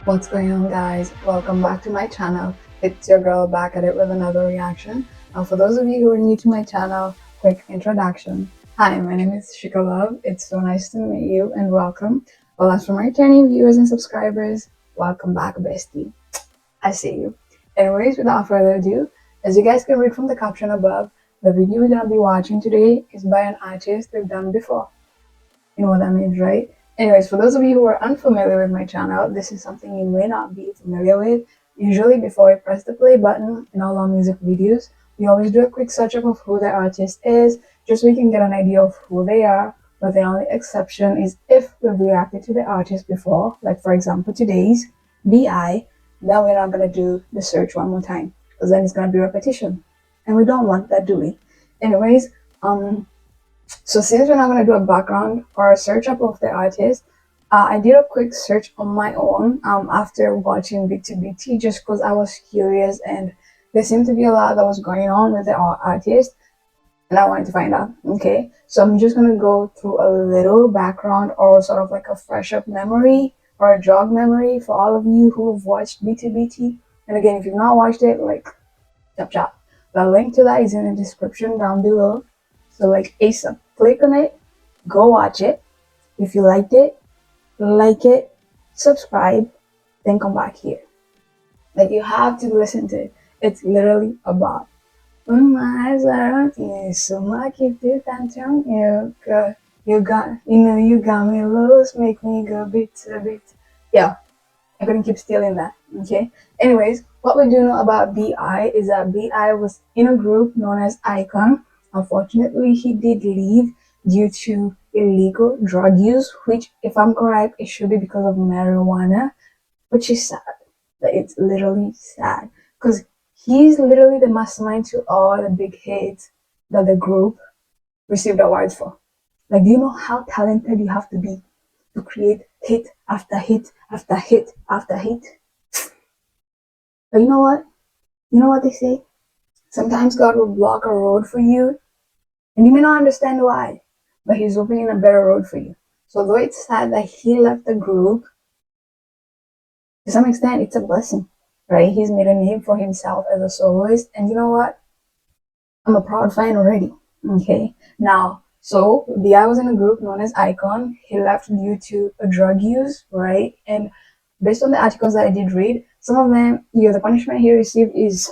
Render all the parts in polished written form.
What's going on, guys? Welcome back to my channel. It's your girl back at it with another reaction. For those of you who are new to my channel, quick introduction. Hi, my name is Shika Love. It's so nice to meet you and welcome. Well, as for my returning viewers and subscribers, welcome back, bestie. I see you. Anyways, without further ado, as you guys can read from the caption above, the video we're gonna be watching today is by an artist we've done before. You know what that means, right? Anyways, for those of you who are unfamiliar with my channel, this is something you may not be familiar with. Usually, before we press the play button in all our music videos, we always do a quick search up of who the artist is, just so we can get an idea of who they are. But the only exception is if we've reacted to the artist before, like for example today's BI, then we're not gonna do the search one more time, because then it's gonna be repetition, and we don't want that, do we? Anyways, so since we're not going to do a background or a search up of the artist, I did a quick search on my own after watching BT just because I was curious and there seemed to be a lot that was going on with the artist and I wanted to find out. Okay, so I'm just going to go through a little background or sort of like a fresh up memory or a jog memory for all of you who have watched BT. And again, if you've not watched it, like, chop. The link to that is in the description down below. So like ASAP, click on it, go watch it. If you liked it, like it, subscribe, then come back here. Like you have to listen to it. It's literally about when my eyes are on you, so I keep it down you. You got me loose, make me go bit to bit. Yeah, I couldn't keep stealing that. Okay. Anyways, what we do know about BI is that BI was in a group known as Icon. Unfortunately, he did leave due to illegal drug use, which, if I'm correct, it should be because of marijuana, which is sad. Like, it's literally sad because he's literally the mastermind to all the big hits that the group received awards for. Like, do you know how talented you have to be to create hit after hit after hit after hit? But you know what? You know what they say? Sometimes God will block a road for you, and you may not understand why, but He's opening a better road for you. So, though it's sad that he left the group, to some extent, it's a blessing, right? He's made a name for himself as a soloist, and you know what? I'm a proud fan already. Okay, now, so the guy was in a group known as Icon. He left due to a drug use, right? And based on the articles that I did read, some of them, the punishment he received is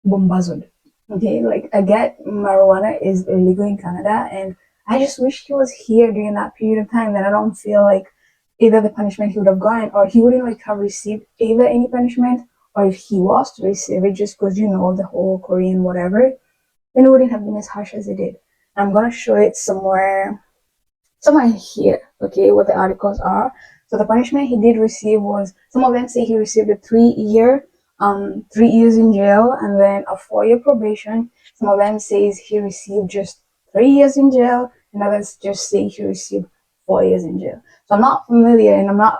bombazod. Okay, like I get marijuana is illegal in Canada, and I just wish he was here during that period of time. That I don't feel like either the punishment he would have gotten, or he wouldn't like have received either any punishment, or if he was to receive it, just because the whole Korean whatever, then it wouldn't have been as harsh as it did. I'm gonna show it somewhere here, okay, what the articles are. So the punishment he did receive was, some of them say he received a 3 years in jail and then a 4-year probation. Some of them says he received just 3 years in jail, and others just say he received 4 years in jail. So I'm not familiar and I'm not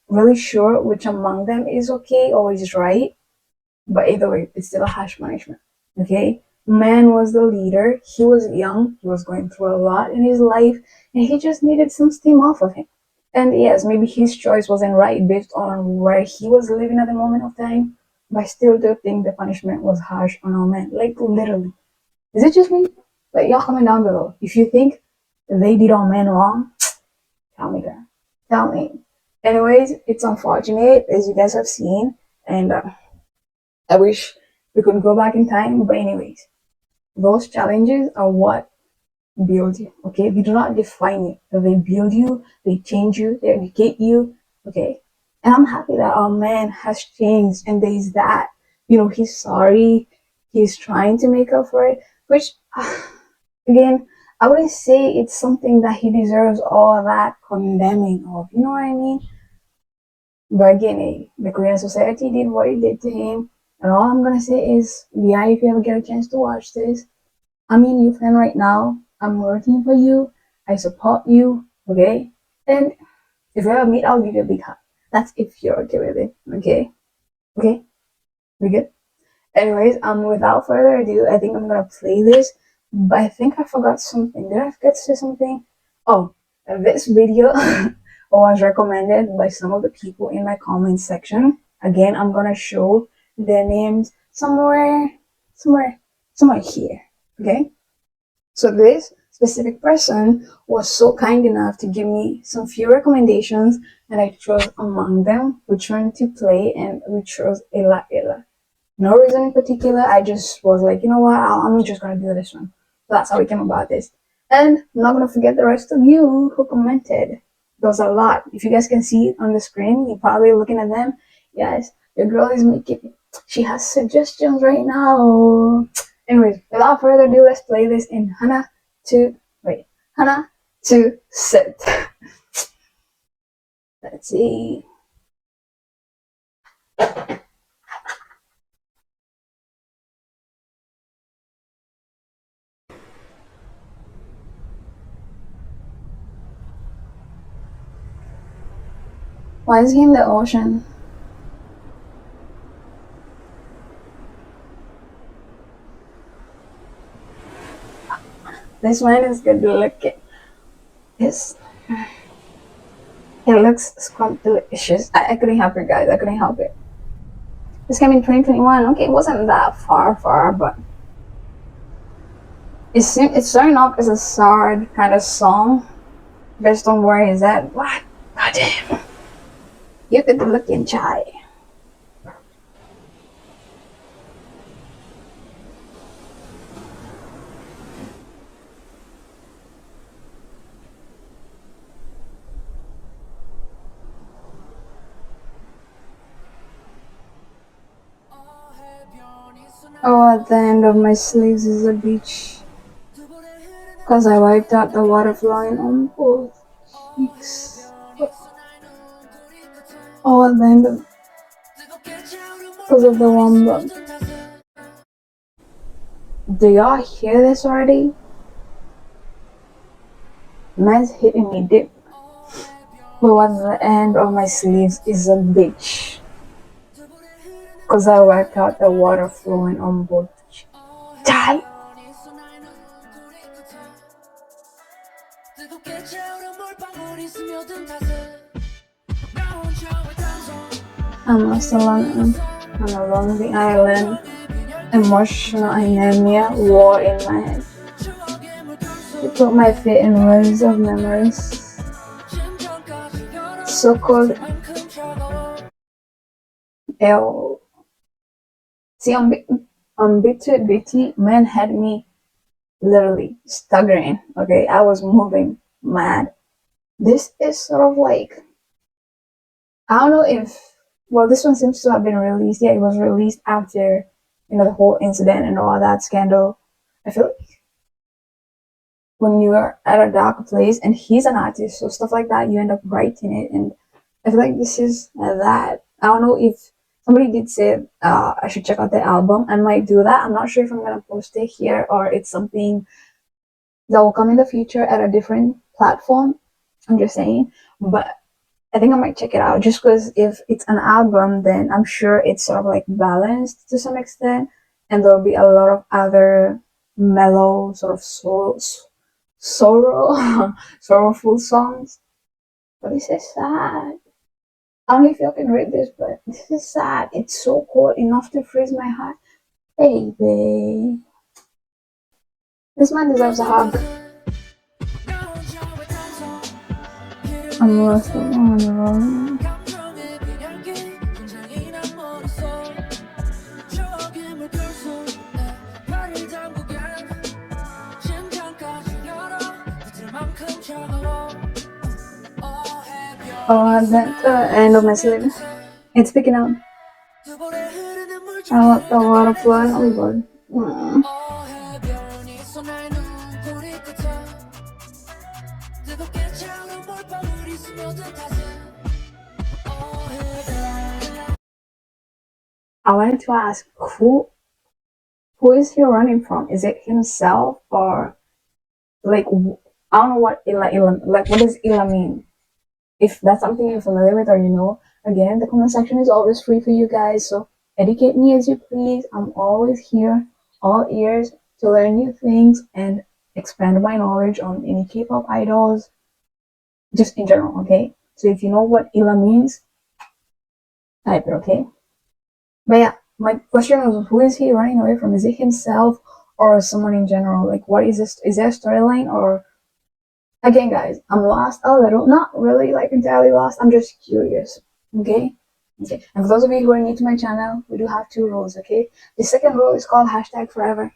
really sure which among them is okay or is right, but either way, it's still a harsh punishment. Okay? Man was the leader. He was young. He was going through a lot in his life, and he just needed some steam off of him. And yes, maybe his choice wasn't right based on where he was living at the moment of time, but I still do think the punishment was harsh on our man. Like, literally. Is it just me? Like, y'all comment down below. If you think they did our man wrong, tell me that. Tell me. Anyways, it's unfortunate, as you guys have seen, and I wish we could go back in time, but anyways, those challenges are what build you, okay? They do not define you. They build you, they change you, they educate you, okay? And I'm happy that our man has changed and there's that. He's sorry, he's trying to make up for it, which, again, I wouldn't say it's something that he deserves all that condemning of, you know what I mean? But again, the Korean society did what it did to him. And all I'm gonna say is, yeah, if you ever get a chance to watch this, I'm in your fan right now. I'm working for you. I support you. Okay? And if you ever meet, I'll give you a big hug. That's if you're okay with it. Okay? Okay? We good? Anyways, without further ado, I think I'm gonna play this. But I think I forgot something. Did I forget to say something? Oh, this video or was recommended by some of the people in my comment section. Again, I'm gonna show their names somewhere, somewhere here. Okay. So this specific person was so kind enough to give me some few recommendations, and I chose among them which one to play, and we chose Ella Ella. No reason in particular. I just was like, you know what? I'm just gonna do this one. So that's how we came about this. And I'm not gonna forget the rest of you who commented. There was a lot. If you guys can see it on the screen, you're probably looking at them. Yes, your girl is making. She has suggestions right now. Anyways, without further ado, let's play this in Hana to wait. Hana to sit. Let's see. Why is he in the ocean? This one is good looking. Yes. It looks scrumptious. I couldn't help it, guys. I couldn't help it. This came in 2021. Okay, it wasn't that far, but it's starting off as a sad kind of song based on where he's at. What? God damn. You could look in chai. Oh, at the end of my sleeves is a beach. Cause I wiped out the water flowing on both cheeks. Oh, at the end of because of the warm blood. Do y'all hear this already? Man's hitting me deep. But at the end of my sleeves is a beach. Cause I wiped out the water flowing on both cheeks. Die! I'm lost alone on a lonely island. Emotional anemia war in my head. It put my feet in waves of memories. So called L. See, on BT, man had me literally staggering. Okay, I was moving mad. This is sort of like, I don't know if, well, this one seems to have been released. Yeah, it was released after, the whole incident and all that scandal. I feel like when you are at a dark place and he's an artist, so stuff like that, you end up writing it. And I feel like this is that. I don't know if somebody did say I should check out the album. I might do that. I'm not sure if I'm gonna post it here or it's something that will come in the future at a different platform. I'm just saying, but I think I might check it out just because if it's an album, then I'm sure it's sort of like balanced to some extent, and there'll be a lot of other mellow sort of sorrow, sorrowful songs. But this is sad. I don't know if you can read this, but this is sad. It's so cold enough to freeze my heart. Baby. This man deserves a hug. I'm lost on the road. Oh, at the end of my sleeve. It's picking up. I want the water flowing on board. I wanted to ask who is he running from? Is it himself or like I don't know what Ila like what does Ila mean? If that's something you're familiar with or again the comment section is always free for you guys. So educate me as you please. I'm always here, all ears to learn new things and expand my knowledge on any K-pop idols, just in general. Okay. So if you know what illa means, type it, okay? But yeah, my question was, who is he running away from? Is it himself or someone in general? Like, what is this? Is there a storyline or again, guys, I'm lost a little, not really like entirely lost. I'm just curious. Okay. Okay. And for those of you who are new to my channel, we do have two rules. Okay. The second rule is called hashtag forever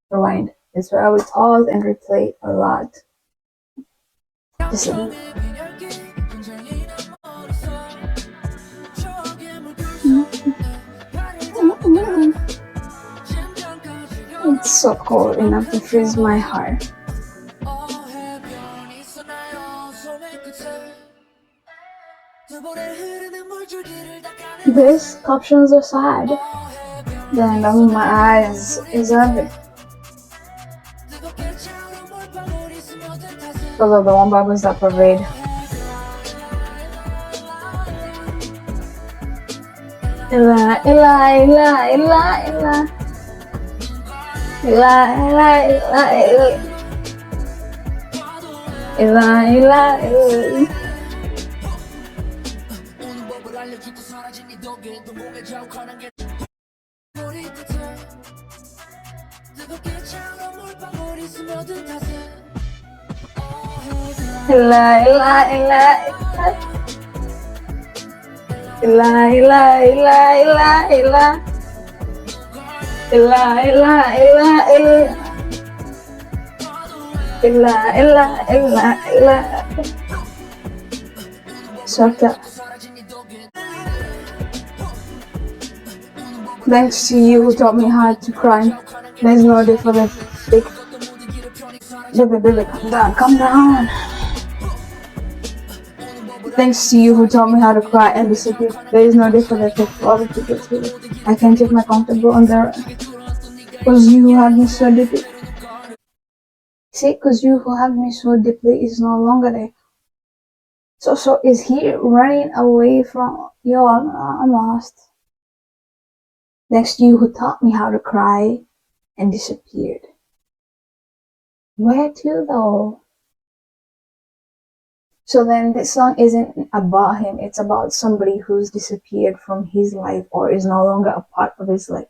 rewind. It's where I will pause and replay a lot. Just it's so cold enough to freeze my heart. This captions are sad. Then my eyes is heavy. Those are the one bubbles that pervade. Illa, illa, illa, illa, illa. Illa, illa, illa, illa. Illa, illa, illa. Illa, illa, illa, illa, illa, illa, illa, illa, illa, illa, illa, illa, illa, illa, illa. Shut up. Thanks to you who taught me how to cry. There's no day for the fake. Baby, calm down, calm down. Thanks to you who taught me how to cry and disappear. There is no day for the fake. All the people too. I can't take my comfortable on there. Cause you who had me so deeply. See, cause you who had me so deeply is no longer there. So is he running away from yo? I'm lost. Thanks to you who taught me how to cry and disappeared. Where to though? So then this song isn't about him, it's about somebody who's disappeared from his life or is no longer a part of his life.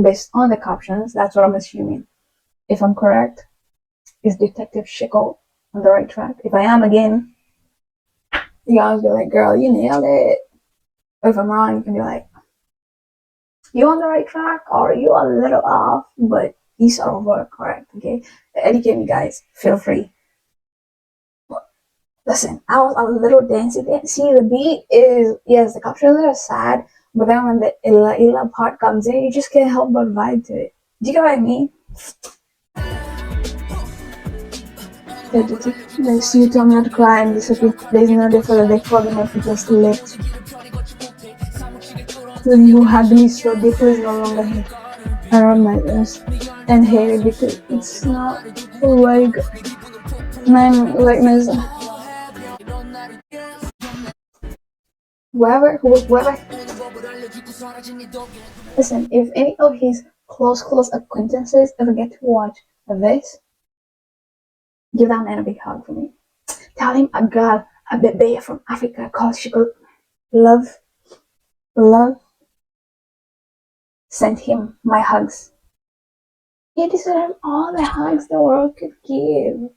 Based on the captions, that's what I'm assuming. If I'm correct, is Detective Schickel on the right track? If I am again, you guys be like, girl, you nailed it. Or if I'm wrong, you can be like, you on the right track or you a little off, but these are all correct, okay? Educate me, guys. Feel free. Listen, I was a little dancey. See, the beat is, yes, the captions are sad, but then when the illa illa part comes in, you just can't help but vibe to it. Do you get what I mean? Next, you tell me not to cry and disappear. There's no day for the day for them if it just left. When you had me so deep is no longer here. Around my ears and hair because it's not like man like this. Whoever. Listen, if any of his close acquaintances ever get to watch this, give that man a big hug for me. Tell him a girl, a baby from Africa called Shiko Love, sent him my hugs. He deserves all the hugs the world could give.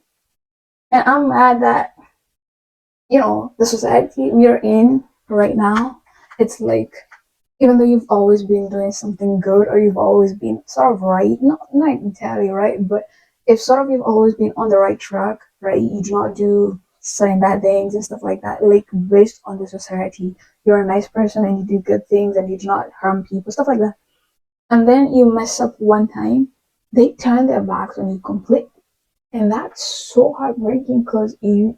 And I'm mad that, you know, the society we are in right now, it's like, even though you've always been doing something good or you've always been sort of right, not entirely right, but if sort of you've always been on the right track, right, you do not do certain bad things and stuff like that, like based on the society, you're a nice person and you do good things and you do not harm people, stuff like that. And then you mess up one time, they turn their backs on you completely. And that's so heartbreaking because you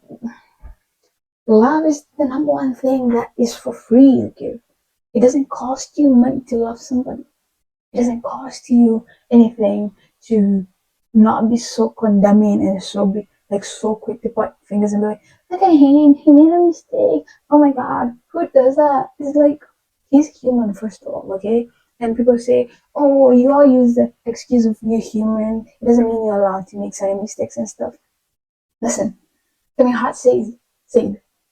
love is the number one thing that is for free to give. It doesn't cost you money to love somebody. It doesn't cost you anything to not be so condemning and so be like so quick to point fingers and be like, look at him, he made a mistake. Oh my god, who does that? It's like he's human first of all, okay? And people say, oh, you all use the excuse of you're human. It doesn't mean you're allowed to make certain mistakes and stuff. Listen, I mean, heart says,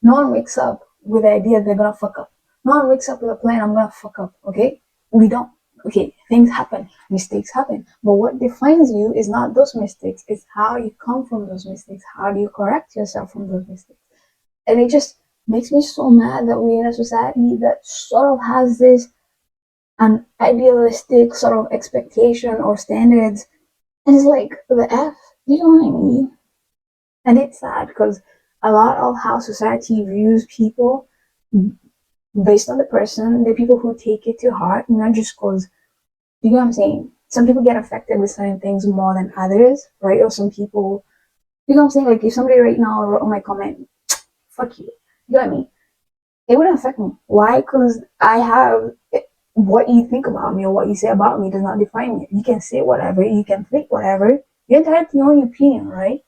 no one wakes up with the idea they're gonna fuck up. No one wakes up with a plan, I'm gonna fuck up, okay? We don't. Okay, things happen, mistakes happen. But what defines you is not those mistakes, it's how you come from those mistakes. How do you correct yourself from those mistakes? And it just makes me so mad that we're in a society that sort of has this an idealistic sort of expectation or standards. And it's like the F, you know what I mean? And it's sad because a lot of how society views people based on the person, the people who take it to heart, not just because, you know what I'm saying? Some people get affected with certain things more than others, right? Or some people, you know what I'm saying? Like if somebody right now wrote on my comment, fuck you, you know what I mean? It wouldn't affect me. Why? Because I have what you think about me or what you say about me does not define me. You can say whatever, you can think whatever. You're entitled to your own opinion, right?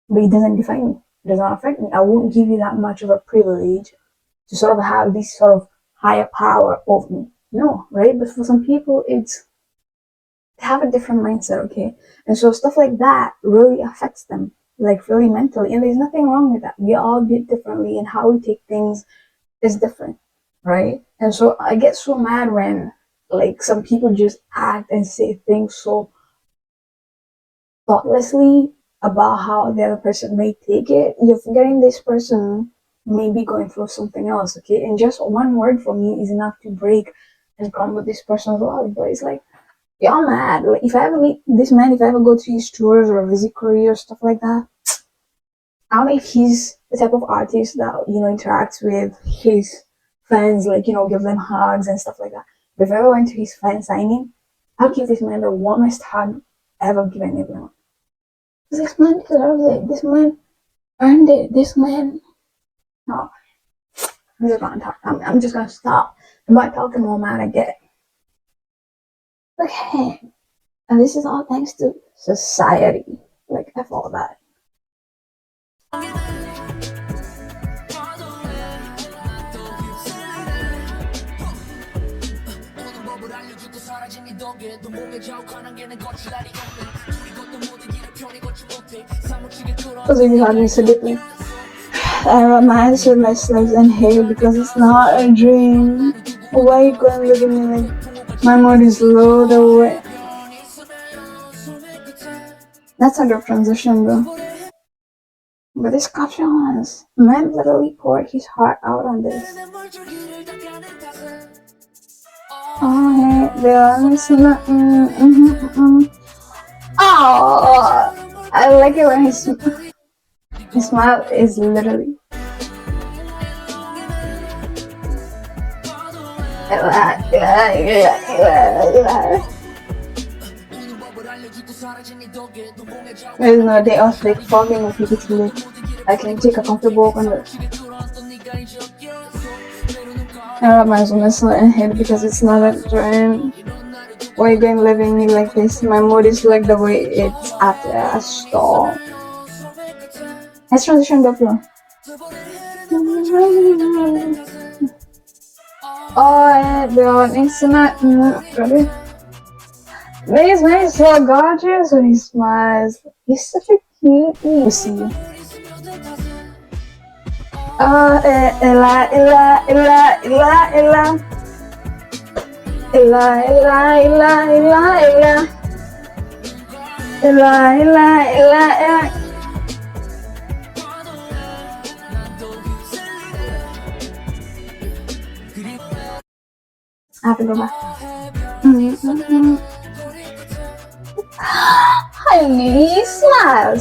But it doesn't define me. It does not affect me. I won't give you that much of a privilege to sort of have this sort of higher power over me. No, right? But for some people, it's they have a different mindset, okay? And so stuff like that really affects them, like really mentally. And there's nothing wrong with that. We all do it differently, and how we take things is different, right? And so I get so mad when like some people just act and say things so thoughtlessly about how the other person may take it. You're forgetting this person may be going through something else, okay? And just one word for me is enough to break and crumble this person's life. But it's like, y'all mad. Like, if I ever meet this man, if I ever go to his tours or visit Korea or stuff like that, I don't know if he's the type of artist that, you know, interacts with his fans, like, you know, give them hugs and stuff like that. But if I ever went to his fan signing, I'll give this man the warmest hug ever given everyone. This man deserves it. This man earned it. This man. No, I'm just gonna talk. I'm just gonna stop. I'm not talking more, man. I get it. Okay. And this is all thanks to society. Like, F all that. Because if you had me so deeply, I romance with my sleeves and hair because it's not a dream. Why you gonna look at me like my mood is low the way? That's a good transition though. But this captions, man literally poured his heart out on this. Oh, hey, there's nothing. Oh, I like it when his smile is literally. There's no day off like falling repeatedly. I can take a comfortable walk on the I rub my muscle and head because it's not a dream. Why you going living me like this? My mood is like the way it's after a storm. Let's transition the flow. Oh, the internet. Ready? This man is so gorgeous when he smiles. He's such a cute pussy. Oh, Ella. I have to go back. Honey, smile.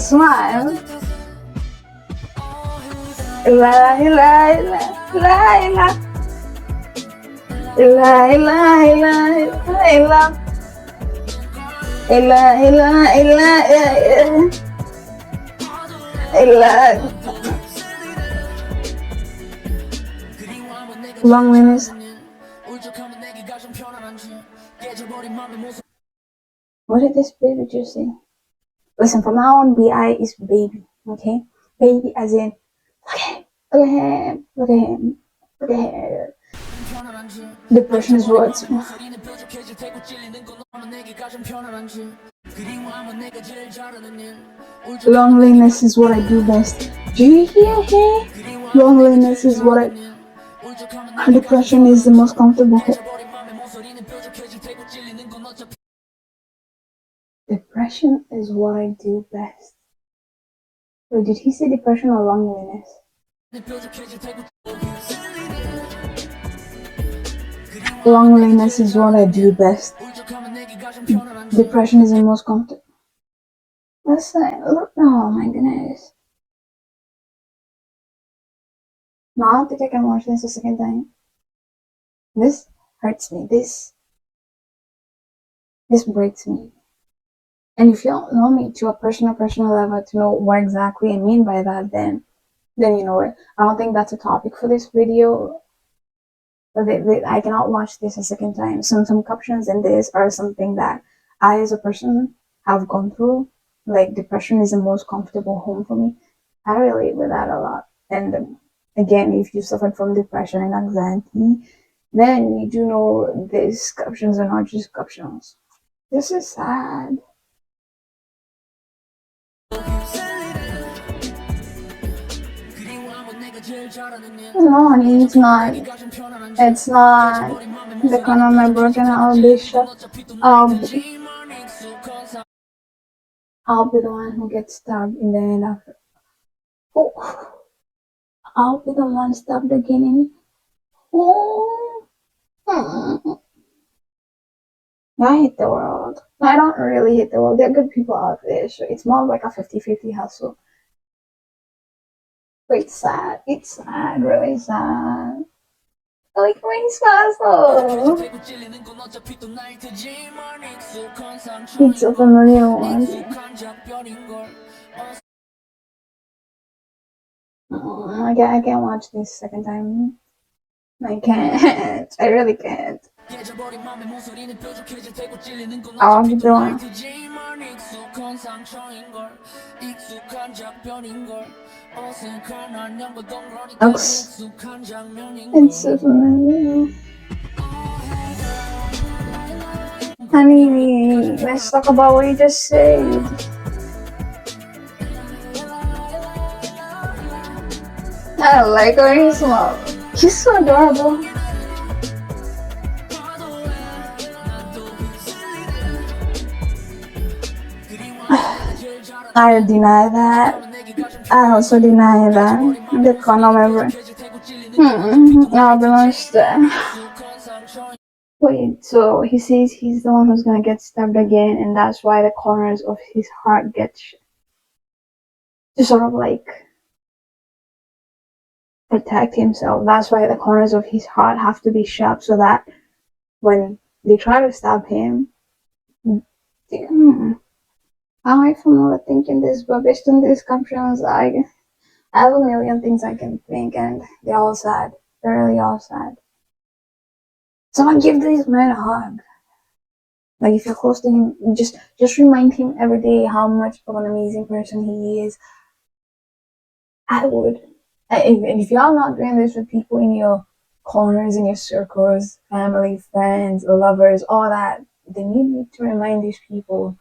Loneliness. What did this baby just say? Listen, from now on, BI is baby, okay? Baby as in, look at him. Depression is words. Loneliness is what I do best. Do you hear him? Loneliness is what I Depression is the most comfortable. Depression is what I do best. Wait, did he say depression or loneliness? Loneliness is what I do best. Depression is the most comfortable. Listen, look, oh my goodness. No, I don't think I can watch this a second time. This hurts me. This breaks me. And if you don't know me to a personal level to know what exactly I mean by that, then you know it. I don't think that's a topic for this video. But I cannot watch this a second time. Some captions in this are something that I, as a person, have gone through. Like, depression is the most comfortable home for me. I relate with that a lot. And again, if you suffered from depression and anxiety, then you do know these captions are not just captions. This is sad. No, honey, it's not. It's not the corner of my broken. I'll be the one who gets stabbed in the end of. Oh, I'll be the one stabbed again. Oh. I hate the world. I don't really hate the world. There are good people out there, so it's more like a 50-50 hustle. But it's sad. It's sad, really sad. I like Rain's Castle. It's a familiar one. I can't watch this second time. I can't. I really can't. I'll be doing. Looks. It's so familiar. Honey, let's talk about what you just said. I like Rain's mom. He's so adorable. I deny that. I also deny that. The corner member. I'll be honest. Wait, so he says he's the one who's gonna get stabbed again, and that's why the corners of his heart get to sort of like protect himself. That's why the corners of his heart have to be sharp so that when they try to stab him, I might from overthinking this, but based on these captions, I have a million things I can think, and they're all sad. They're really all sad. Someone give this man a hug. Like, if you're close to him, just remind him every day how much of an amazing person he is. I would. And if y'all not doing this with people in your corners, in your circles, family, friends, lovers, all that, then you need to remind these people,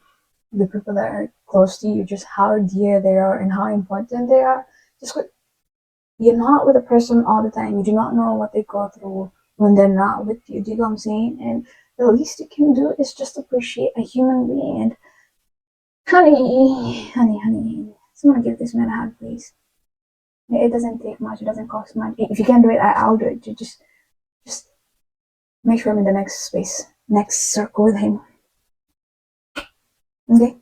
the people that are close to you, just how dear they are and how important they are. You're not with a person all the time. You do not know what they go through when they're not with you. Do you know what I'm saying? And the least you can do is just appreciate a human being. And honey, someone give this man a hug, please. It doesn't take much. It doesn't cost much. If you can't do it, I'll do it. Just make sure I'm in the next space, next circle with him. Okay.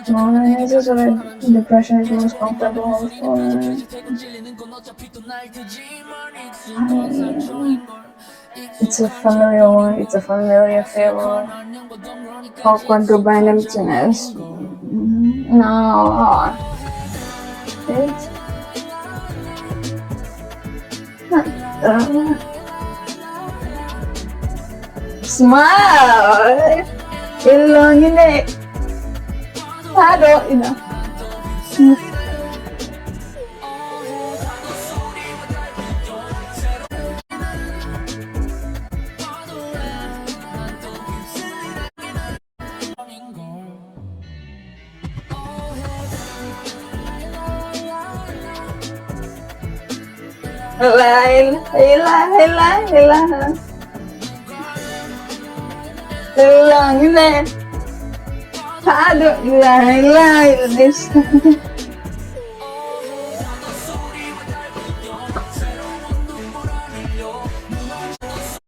Loneliness is what depression is most comfortable for. It's a familiar one. It's a familiar flavor. Awkward goodbye and emptiness. No. It's smile. Elongate. I don't, Lie, lie, lie, lie, lie. Long in there. I don't lie, lie, this.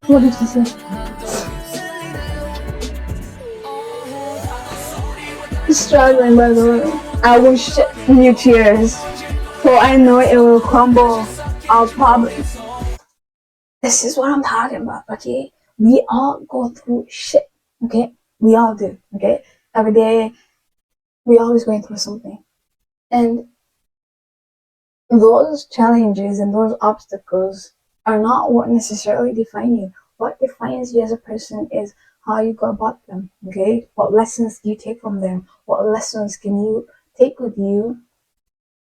What did she say? Struggling, by the way. I will shed new tears, for I know it will crumble. I'll probably. This is what I'm talking about, okay? We all go through shit, okay? We all do, okay? Every day, we always going through something. And those challenges and those obstacles are not what necessarily define you. What defines you as a person is how you go about them, okay? What lessons do you take from them? What lessons can you take with you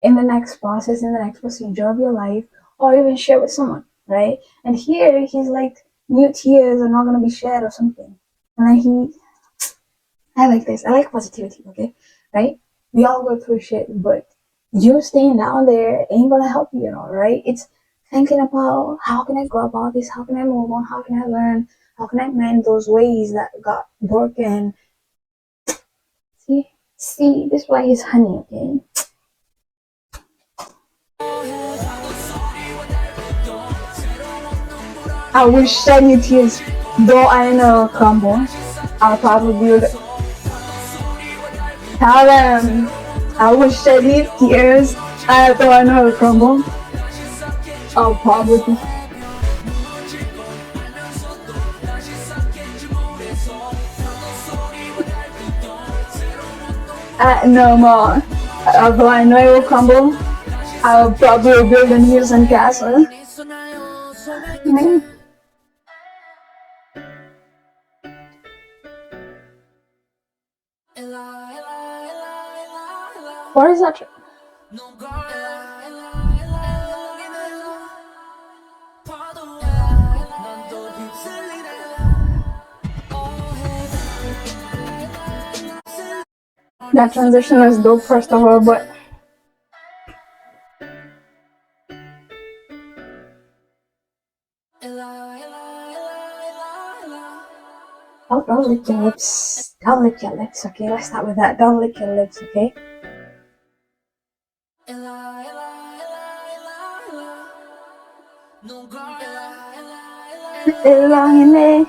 in the next process, in the next procedure of your life, or even share with someone, right? And here he's like, new tears are not gonna be shared or something. And then I like this. I like positivity, okay? Right? We all go through shit, but you staying down there ain't gonna help you at all, right? It's thinking about how can I go about this? How can I move on? How can I learn? How can I mend those ways that got broken? See, this is why he's honey, okay? I will shed new tears, though I know crumble. I'll probably build. Tell them I will shed new tears, though I know crumble. I'll probably. No more. Although I know it will crumble, I'll probably build a new sandcastle. What is that? That transition is dope, first of all, but don't lick your lips. Don't lick your lips, okay? Let's start with that. Don't lick your lips, okay? Ilangine,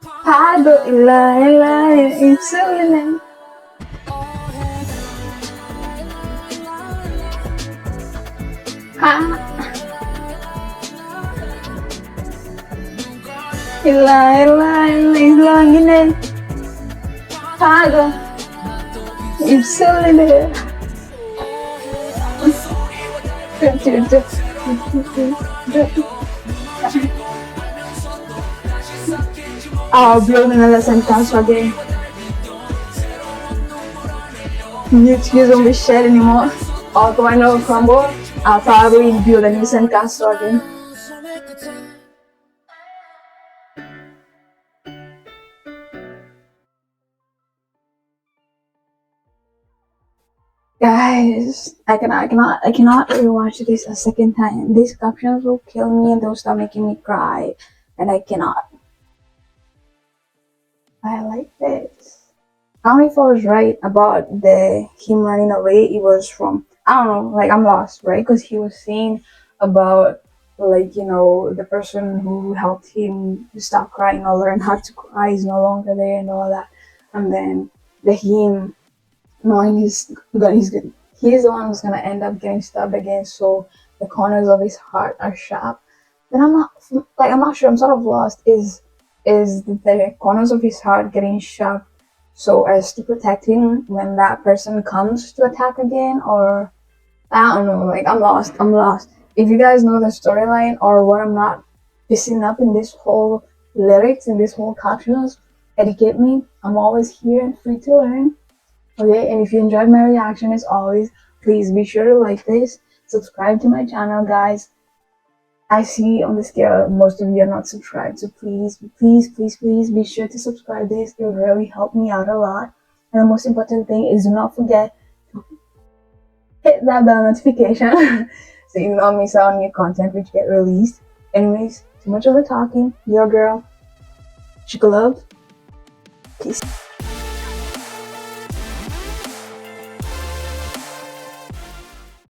pado ilangine, insulin. Ilangine, pado insulin. I'll build another sentence again. New tears won't be shed anymore. Although I know crumble, I'll probably build a new sandcastle again. Guys, I cannot rewatch this a second time. These captions will kill me and they'll start making me cry, and I cannot. I like this. I don't know if I was right about him running away. It was from, I don't know, like I'm lost, right? Because he was saying about, like, the person who helped him stop crying or learn how to cry is no longer there and all that. And then him knowing he's the one who's gonna end up getting stabbed again. So the corners of his heart are sharp. Then I'm not sure. I'm sort of lost. Is the corners of his heart getting sharp so as to protect him when that person comes to attack again, or I don't know. Like I'm lost. I'm lost. If you guys know the storyline or what I'm not pissing up in this whole lyrics and this whole captions, educate me. I'm always here and free to learn. Okay, and if you enjoyed my reaction as always, please be sure to like this, subscribe to my channel, guys. I see on the scale most of you are not subscribed, so please be sure to subscribe this. It will really help me out a lot. And the most important thing is do not forget to hit that bell notification so you don't miss out on new content which get released. Anyways, too much of the talking. Your girl, Chica Love. Peace.